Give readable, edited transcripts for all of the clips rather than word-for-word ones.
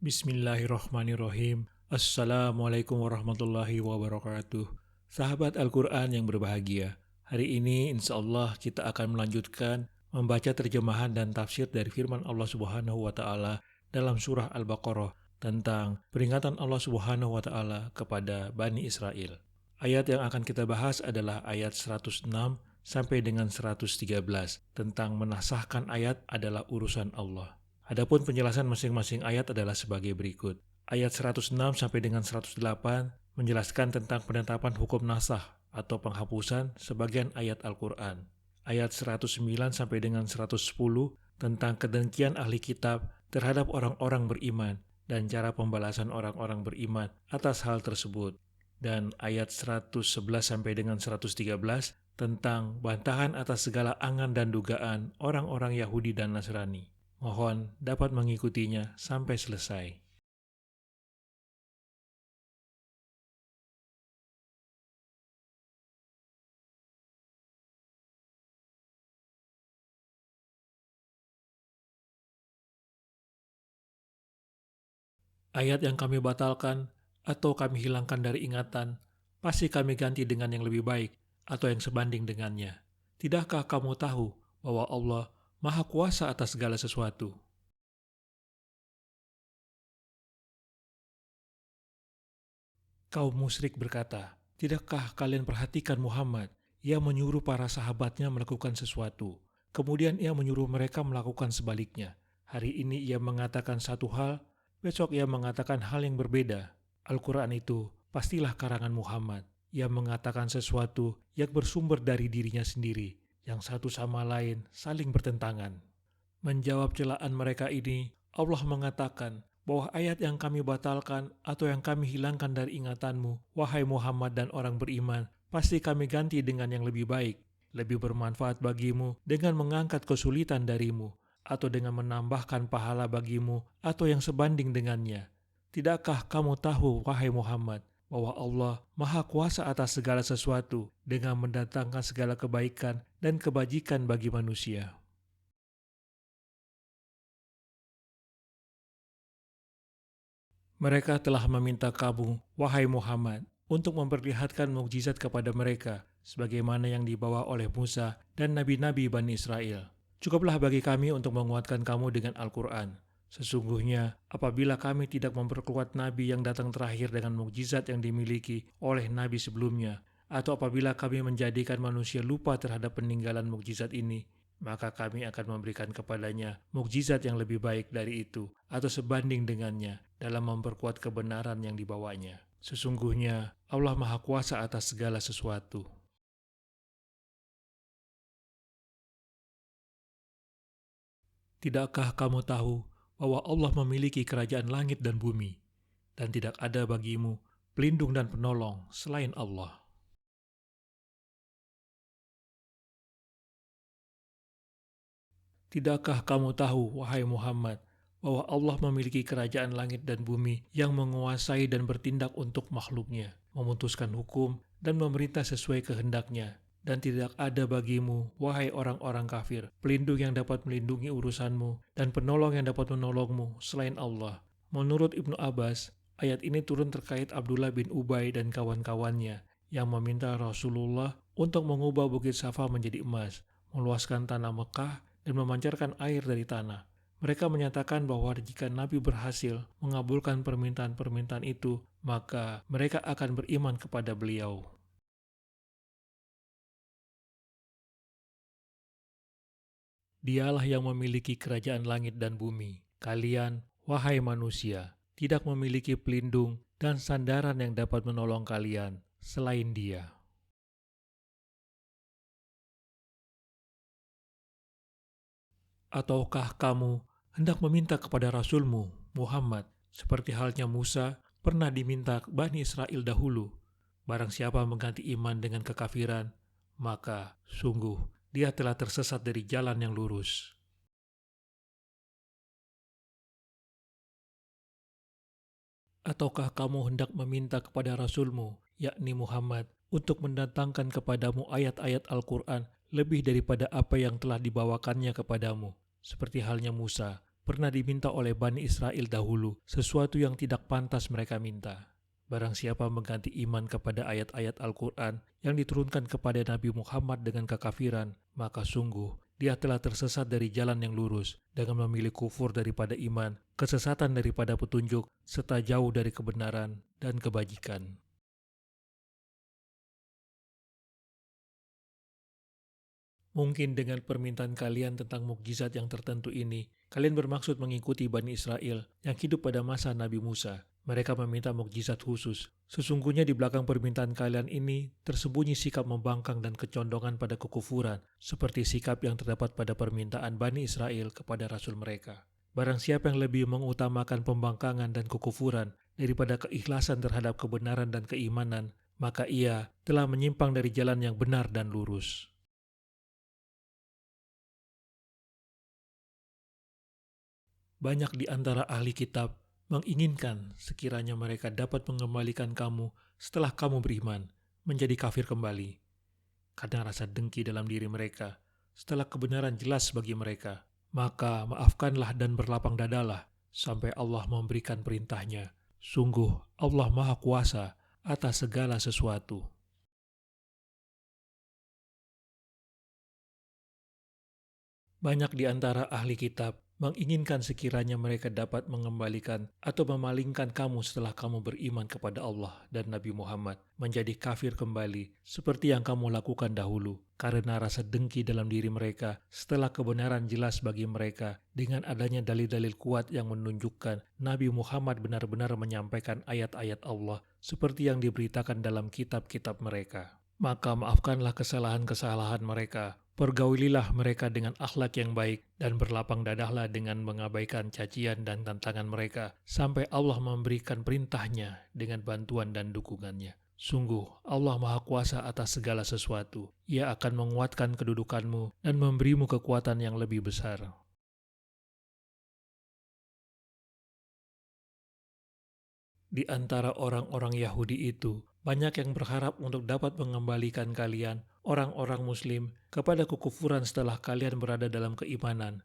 Bismillahirrahmanirrahim. Assalamualaikum warahmatullahi wabarakatuh. Sahabat Al-Quran yang berbahagia, hari ini insya Allah kita akan melanjutkan membaca terjemahan dan tafsir dari firman Allah Subhanahu wa Ta'ala dalam surah Al-Baqarah tentang peringatan Allah Subhanahu wa Ta'ala kepada Bani Israel. Ayat yang akan kita bahas adalah ayat 106 sampai dengan 113 tentang menasahkan ayat adalah urusan Allah. Adapun penjelasan masing-masing ayat adalah sebagai berikut. Ayat 106 sampai dengan 108 menjelaskan tentang penetapan hukum nasakh atau penghapusan sebagian ayat Al-Quran. Ayat 109 sampai dengan 110 tentang kedengkian ahli kitab terhadap orang-orang beriman dan cara pembalasan orang-orang beriman atas hal tersebut. Dan ayat 111 sampai dengan 113 tentang bantahan atas segala angan dan dugaan orang-orang Yahudi dan Nasrani. Mohon dapat mengikutinya sampai selesai. Ayat yang kami batalkan atau kami hilangkan dari ingatan, pasti kami ganti dengan yang lebih baik atau yang sebanding dengannya. Tidakkah kamu tahu bahwa Allah Maha Kuasa atas segala sesuatu? Kaum musyrik berkata, "Tidakkah kalian perhatikan Muhammad? Ia menyuruh para sahabatnya melakukan sesuatu. Kemudian ia menyuruh mereka melakukan sebaliknya. Hari ini ia mengatakan satu hal, besok ia mengatakan hal yang berbeda. Al-Quran itu pastilah karangan Muhammad. Ia mengatakan sesuatu yang bersumber dari dirinya sendiri, yang satu sama lain saling bertentangan." Menjawab celaan mereka ini, Allah mengatakan bahwa ayat yang kami batalkan atau yang kami hilangkan dari ingatanmu, wahai Muhammad dan orang beriman, pasti kami ganti dengan yang lebih baik, lebih bermanfaat bagimu dengan mengangkat kesulitan darimu, atau dengan menambahkan pahala bagimu, atau yang sebanding dengannya. Tidakkah kamu tahu, wahai Muhammad, bahwa Allah Maha Kuasa atas segala sesuatu dengan mendatangkan segala kebaikan dan kebajikan bagi manusia? Mereka telah meminta kamu, wahai Muhammad, untuk memperlihatkan mukjizat kepada mereka, sebagaimana yang dibawa oleh Musa dan nabi-nabi Bani Israel. Cukuplah bagi kami untuk menguatkan kamu dengan Al-Quran. Sesungguhnya, apabila kami tidak memperkuat nabi yang datang terakhir dengan mukjizat yang dimiliki oleh nabi sebelumnya, atau apabila kami menjadikan manusia lupa terhadap peninggalan mukjizat ini, maka kami akan memberikan kepadanya mukjizat yang lebih baik dari itu, atau sebanding dengannya, dalam memperkuat kebenaran yang dibawanya. Sesungguhnya Allah Maha Kuasa atas segala sesuatu. Tidakkah kamu tahu bahwa Allah memiliki kerajaan langit dan bumi, dan tidak ada bagimu pelindung dan penolong selain Allah? Tidakkah kamu tahu, wahai Muhammad, bahwa Allah memiliki kerajaan langit dan bumi yang menguasai dan bertindak untuk makhluknya, memutuskan hukum dan memerintah sesuai kehendaknya, dan tidak ada bagimu, wahai orang-orang kafir, pelindung yang dapat melindungi urusanmu dan penolong yang dapat menolongmu selain Allah. Menurut Ibnu Abbas, ayat ini turun terkait Abdullah bin Ubay dan kawan-kawannya yang meminta Rasulullah untuk mengubah Bukit Safa menjadi emas, meluaskan tanah Mekah, dan memancarkan air dari tanah. Mereka menyatakan bahwa jika Nabi berhasil mengabulkan permintaan-permintaan itu, maka mereka akan beriman kepada beliau. Dialah yang memiliki kerajaan langit dan bumi. Kalian, wahai manusia, tidak memiliki pelindung dan sandaran yang dapat menolong kalian selain Dia. Ataukah kamu hendak meminta kepada Rasulmu, Muhammad, seperti halnya Musa pernah diminta Bani Israel dahulu? Barang siapa mengganti iman dengan kekafiran, maka sungguh dia telah tersesat dari jalan yang lurus. Ataukah kamu hendak meminta kepada Rasulmu, yakni Muhammad, untuk mendatangkan kepadamu ayat-ayat Al-Quran lebih daripada apa yang telah dibawakannya kepadamu, seperti halnya Musa, pernah diminta oleh Bani Israel dahulu, sesuatu yang tidak pantas mereka minta. Barang siapa mengganti iman kepada ayat-ayat Al-Quran yang diturunkan kepada Nabi Muhammad dengan kekafiran, maka sungguh dia telah tersesat dari jalan yang lurus dengan memilih kufur daripada iman, kesesatan daripada petunjuk, serta jauh dari kebenaran dan kebajikan. Mungkin dengan permintaan kalian tentang mukjizat yang tertentu ini, kalian bermaksud mengikuti Bani Israel yang hidup pada masa Nabi Musa. Mereka meminta mukjizat khusus. Sesungguhnya di belakang permintaan kalian ini tersembunyi sikap membangkang dan kecondongan pada kekufuran, seperti sikap yang terdapat pada permintaan Bani Israel kepada Rasul mereka. Barang siapa yang lebih mengutamakan pembangkangan dan kekufuran daripada keikhlasan terhadap kebenaran dan keimanan, maka ia telah menyimpang dari jalan yang benar dan lurus. Banyak di antara ahli kitab menginginkan sekiranya mereka dapat mengembalikan kamu setelah kamu beriman, menjadi kafir kembali. Karena rasa dengki dalam diri mereka, setelah kebenaran jelas bagi mereka, maka maafkanlah dan berlapang dadalah sampai Allah memberikan perintahnya. Sungguh Allah Maha Kuasa atas segala sesuatu. Banyak di antara ahli kitab menginginkan sekiranya mereka dapat mengembalikan atau memalingkan kamu setelah kamu beriman kepada Allah dan Nabi Muhammad menjadi kafir kembali seperti yang kamu lakukan dahulu, karena rasa dengki dalam diri mereka setelah kebenaran jelas bagi mereka dengan adanya dalil-dalil kuat yang menunjukkan Nabi Muhammad benar-benar menyampaikan ayat-ayat Allah seperti yang diberitakan dalam kitab-kitab mereka. Maka maafkanlah kesalahan-kesalahan mereka, pergaulilah mereka dengan akhlak yang baik, dan berlapang dadahlah dengan mengabaikan cacian dan tantangan mereka, sampai Allah memberikan perintahnya dengan bantuan dan dukungannya. Sungguh, Allah Maha Kuasa atas segala sesuatu. Ia akan menguatkan kedudukanmu dan memberimu kekuatan yang lebih besar. Di antara orang-orang Yahudi itu, banyak yang berharap untuk dapat mengembalikan kalian, orang-orang Muslim, kepada kekufuran setelah kalian berada dalam keimanan.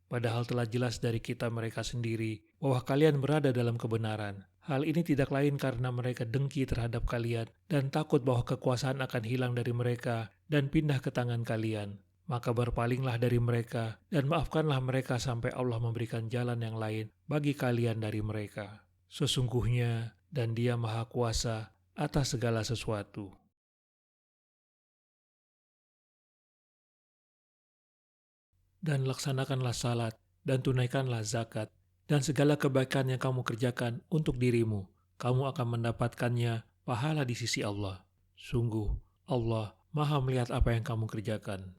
Padahal telah jelas dari kitab mereka sendiri bahwa kalian berada dalam kebenaran. Hal ini tidak lain karena mereka dengki terhadap kalian dan takut bahwa kekuasaan akan hilang dari mereka dan pindah ke tangan kalian. Maka berpalinglah dari mereka dan maafkanlah mereka sampai Allah memberikan jalan yang lain bagi kalian dari mereka. Sesungguhnya, dan Dia Maha Kuasa atas segala sesuatu. Dan laksanakanlah salat, dan tunaikanlah zakat, dan segala kebaikan yang kamu kerjakan untuk dirimu, kamu akan mendapatkannya pahala di sisi Allah. Sungguh, Allah Maha melihat apa yang kamu kerjakan.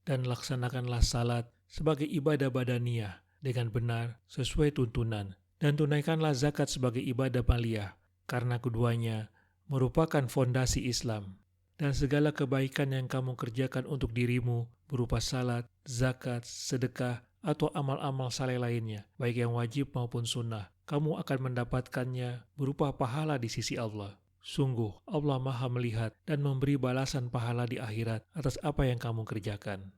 Dan laksanakanlah salat sebagai ibadah badaniyah dengan benar sesuai tuntunan, dan tunaikanlah zakat sebagai ibadah maliyah, karena keduanya merupakan fondasi Islam. Dan segala kebaikan yang kamu kerjakan untuk dirimu berupa salat, zakat, sedekah, atau amal-amal saleh lainnya, baik yang wajib maupun sunnah, kamu akan mendapatkannya berupa pahala di sisi Allah. Sungguh, Allah Maha melihat dan memberi balasan pahala di akhirat atas apa yang kamu kerjakan.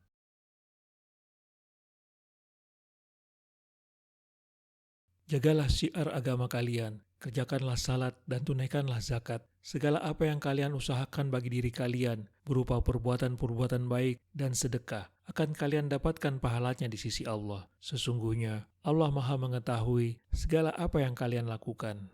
Jagalah syiar agama kalian, kerjakanlah salat dan tunaikanlah zakat. Segala apa yang kalian usahakan bagi diri kalian, berupa perbuatan-perbuatan baik dan sedekah, akan kalian dapatkan pahalanya di sisi Allah. Sesungguhnya, Allah Maha mengetahui segala apa yang kalian lakukan.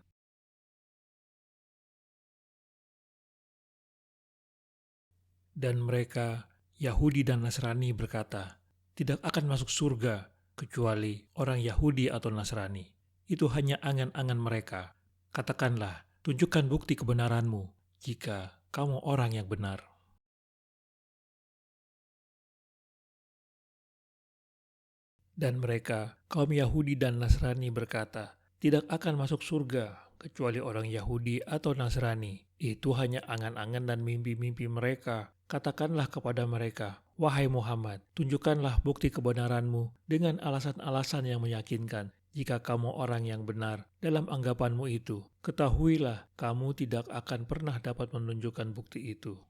Dan mereka, Yahudi dan Nasrani berkata, tidak akan masuk surga kecuali orang Yahudi atau Nasrani. Itu hanya angan-angan mereka. Katakanlah, tunjukkan bukti kebenaranmu jika kamu orang yang benar. Dan mereka, kaum Yahudi dan Nasrani berkata, tidak akan masuk surga kecuali orang Yahudi atau Nasrani. Itu hanya angan-angan dan mimpi-mimpi mereka. Katakanlah kepada mereka, wahai Muhammad, tunjukkanlah bukti kebenaranmu dengan alasan-alasan yang meyakinkan. Jika kamu orang yang benar dalam anggapanmu itu, ketahuilah kamu tidak akan pernah dapat menunjukkan bukti itu.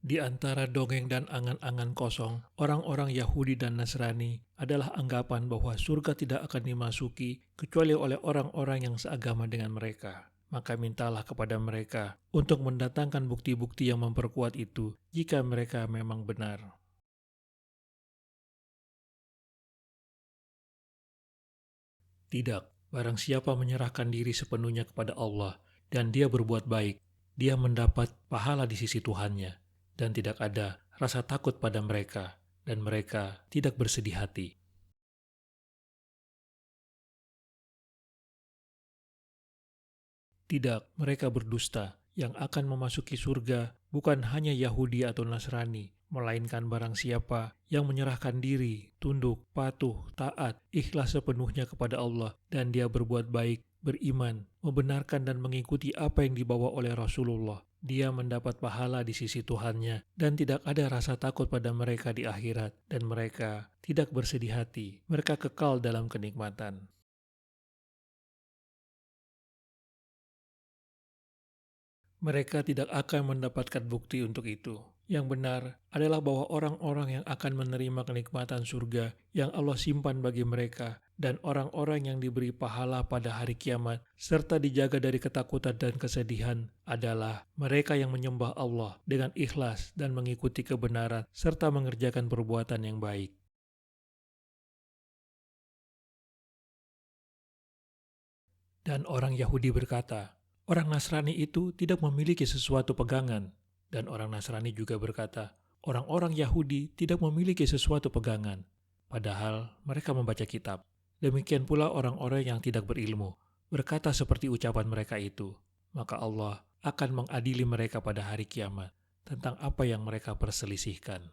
Di antara dongeng dan angan-angan kosong, orang-orang Yahudi dan Nasrani adalah anggapan bahwa surga tidak akan dimasuki kecuali oleh orang-orang yang seagama dengan mereka. Maka mintalah kepada mereka untuk mendatangkan bukti-bukti yang memperkuat itu jika mereka memang benar. Tidak, barang siapa menyerahkan diri sepenuhnya kepada Allah dan dia berbuat baik, dia mendapat pahala di sisi Tuhannya, dan tidak ada rasa takut pada mereka, dan mereka tidak bersedih hati. Tidak, mereka berdusta. Yang akan memasuki surga bukan hanya Yahudi atau Nasrani, melainkan barang siapa yang menyerahkan diri, tunduk, patuh, taat, ikhlas sepenuhnya kepada Allah, dan dia berbuat baik, beriman, membenarkan dan mengikuti apa yang dibawa oleh Rasulullah. Dia mendapat pahala di sisi Tuhannya, dan tidak ada rasa takut pada mereka di akhirat, dan mereka tidak bersedih hati. Mereka kekal dalam kenikmatan. Mereka tidak akan mendapatkan bukti untuk itu. Yang benar adalah bahwa orang-orang yang akan menerima kenikmatan surga yang Allah simpan bagi mereka dan orang-orang yang diberi pahala pada hari kiamat serta dijaga dari ketakutan dan kesedihan adalah mereka yang menyembah Allah dengan ikhlas dan mengikuti kebenaran serta mengerjakan perbuatan yang baik. Dan orang Yahudi berkata, orang Nasrani itu tidak memiliki sesuatu pegangan. Dan orang Nasrani juga berkata, orang-orang Yahudi tidak memiliki sesuatu pegangan. Padahal mereka membaca kitab. Demikian pula orang-orang yang tidak berilmu, berkata seperti ucapan mereka itu. Maka Allah akan mengadili mereka pada hari kiamat tentang apa yang mereka perselisihkan.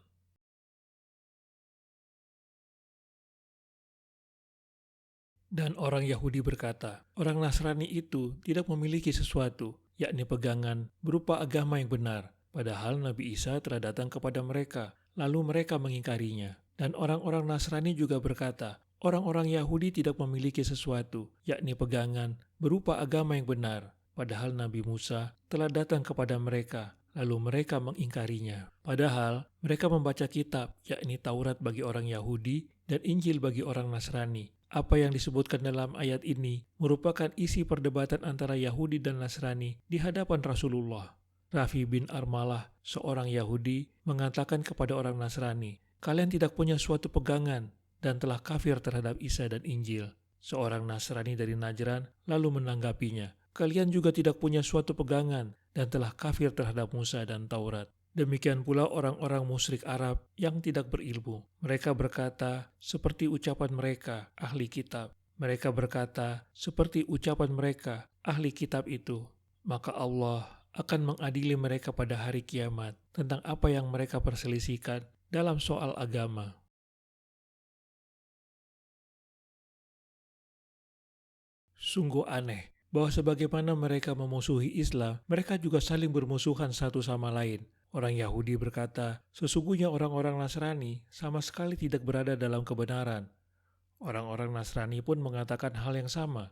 Dan orang Yahudi berkata, orang Nasrani itu tidak memiliki sesuatu, yakni pegangan berupa agama yang benar. Padahal Nabi Isa telah datang kepada mereka, lalu mereka mengingkarinya. Dan orang-orang Nasrani juga berkata, orang-orang Yahudi tidak memiliki sesuatu, yakni pegangan berupa agama yang benar. Padahal Nabi Musa telah datang kepada mereka, lalu mereka mengingkarinya. Padahal mereka membaca kitab, yakni Taurat bagi orang Yahudi dan Injil bagi orang Nasrani. Apa yang disebutkan dalam ayat ini merupakan isi perdebatan antara Yahudi dan Nasrani di hadapan Rasulullah. Rafi bin Armalah, seorang Yahudi, mengatakan kepada orang Nasrani, kalian tidak punya suatu pegangan dan telah kafir terhadap Isa dan Injil. Seorang Nasrani dari Najran lalu menanggapinya, kalian juga tidak punya suatu pegangan dan telah kafir terhadap Musa dan Taurat. Demikian pula orang-orang musyrik Arab yang tidak berilmu. Mereka berkata seperti ucapan mereka, ahli kitab. Mereka berkata seperti ucapan mereka, ahli kitab itu. Maka Allah akan mengadili mereka pada hari kiamat tentang apa yang mereka perselisihkan dalam soal agama. Sungguh aneh bahwa sebagaimana mereka memusuhi Islam, mereka juga saling bermusuhan satu sama lain. Orang Yahudi berkata, sesungguhnya orang-orang Nasrani sama sekali tidak berada dalam kebenaran. Orang-orang Nasrani pun mengatakan hal yang sama.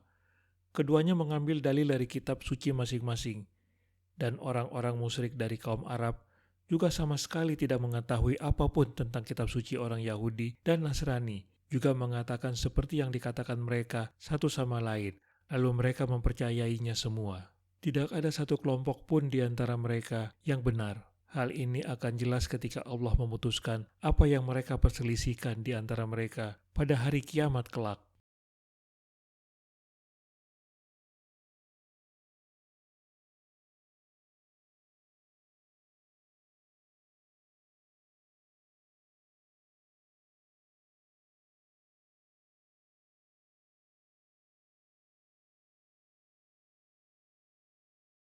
Keduanya mengambil dalil dari kitab suci masing-masing. Dan orang-orang musyrik dari kaum Arab juga sama sekali tidak mengetahui apapun tentang kitab suci orang Yahudi dan Nasrani. Juga mengatakan seperti yang dikatakan mereka satu sama lain. Lalu mereka mempercayainya semua. Tidak ada satu kelompok pun di antara mereka yang benar. Hal ini akan jelas ketika Allah memutuskan apa yang mereka perselisihkan di antara mereka pada hari kiamat kelak.